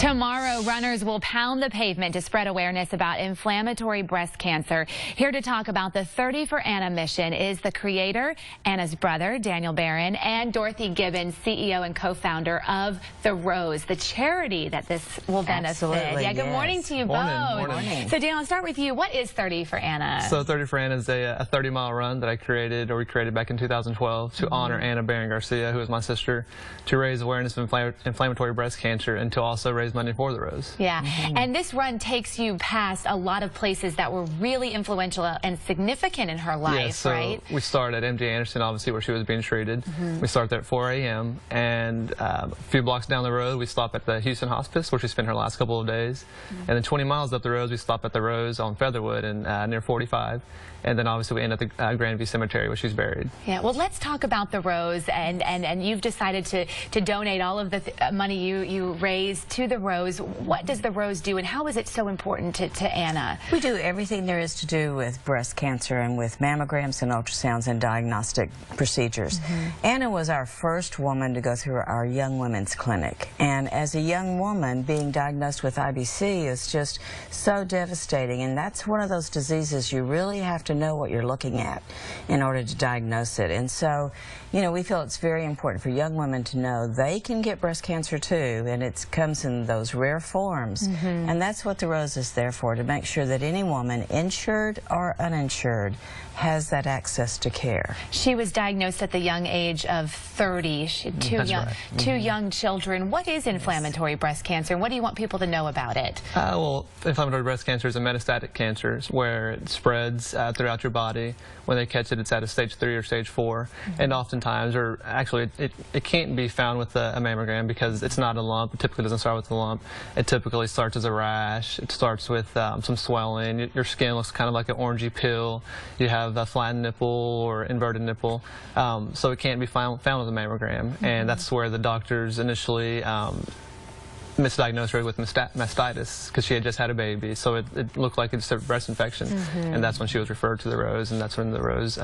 Tomorrow, runners will pound the pavement to spread awareness about inflammatory breast cancer. Here to talk about the 30 for Ana mission is the creator, Ana's brother, Daniel Barron, and Dorothy Gibbons, CEO and co-founder of The Rose, the charity that this will benefit. Absolutely, yeah, good morning to you both. Morning. So, Daniel, I'll start with you. What is 30 for Ana? So 30 for Ana is a 30-mile run that we created back in 2012 to honor Ana Barron Garcia, who is my sister, to raise awareness of inflammatory breast cancer and to also raise money for The Rose. Yeah, and this run takes you past a lot of places that were really influential and significant in her life, yeah, so right? We started at MD Anderson, obviously, where she was being treated. We started there at 4 a.m. and a few blocks down the road, we stopped at the Houston Hospice, where she spent her last couple of days. And then 20 miles up the road, we stopped at The Rose on Featherwood and near 45. And then obviously we end at the Grandview Cemetery, where she's buried. Yeah, well, let's talk about The Rose, and you've decided to donate all of the money you raise to The Rose. What does The Rose do, and how is it so important to Ana? We do everything there is to do with breast cancer and with mammograms and ultrasounds and diagnostic procedures. Ana was our first woman to go through our Young Women's Clinic, and as a young woman, being diagnosed with IBC is just so devastating, and that's one of those diseases you really have to know what you're looking at in order to diagnose it. And so, you know, we feel it's very important for young women to know they can get breast cancer too, and it comes in those rare forms. And that's what The Rose is there for, to make sure that any woman, insured or uninsured, has that access to care. She was diagnosed at the young age of 30. She had two young children. What is inflammatory breast cancer, and what do you want people to know about it? Well, inflammatory breast cancer is a metastatic cancer where it spreads throughout your body. When they catch it, it's at a stage 3 or stage 4. And oftentimes, or actually, it can't be found with a mammogram because it's not a lump. It typically doesn't start with a lump. It typically starts as a rash. It starts with some swelling. Your skin looks kind of like an orangey peel. You have a flattened nipple or inverted nipple. So it can't be found with a mammogram. And that's where the doctors initially misdiagnosed her with mastitis because she had just had a baby, so it looked like it's a breast infection, and that's when she was referred to The Rose, and that's when The Rose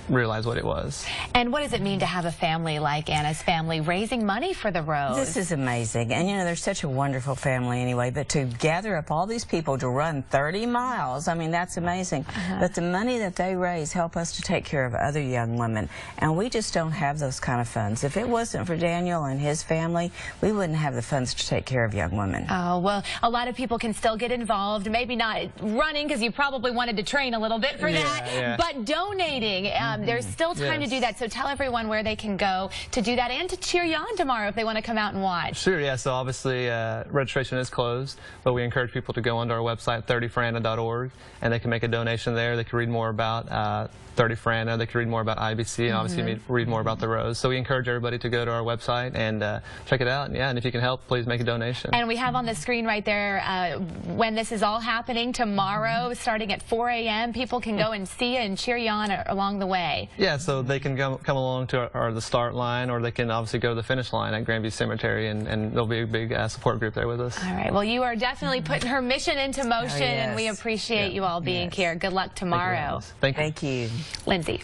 realize what it was. And what does it mean to have a family like Ana's family raising money for The Rose? This is amazing, and you know, they're such a wonderful family anyway, but to gather up all these people to run 30 miles, I mean, that's amazing. But the money that they raise help us to take care of other young women, and we just don't have those kind of funds. If it wasn't for Daniel and his family, we wouldn't have the funds to take care of young women. Oh, well, a lot of people can still get involved, maybe not running because you probably wanted to train a little bit for that, but donating. There's still time to do that, so tell everyone where they can go to do that and to cheer you on tomorrow if they want to come out and watch. Sure, yeah, so obviously registration is closed, but we encourage people to go onto our website, 30forana.org, and they can make a donation there. They can read more about 30 for Ana, they can read more about IBC, and obviously read more about The Rose. So we encourage everybody to go to our website and check it out, and if you can help, please make a donation. And we have on the screen right there, when this is all happening tomorrow, starting at 4 a.m., people can go and see you and cheer you on along the way. Yeah, so they can come along to the start line, or they can obviously go to the finish line at Grandview Cemetery, and there'll be a big support group there with us. All right, well, you are definitely putting her mission into motion, and we appreciate you all being here. Good luck tomorrow. Thank you. Thank you. Lindsay.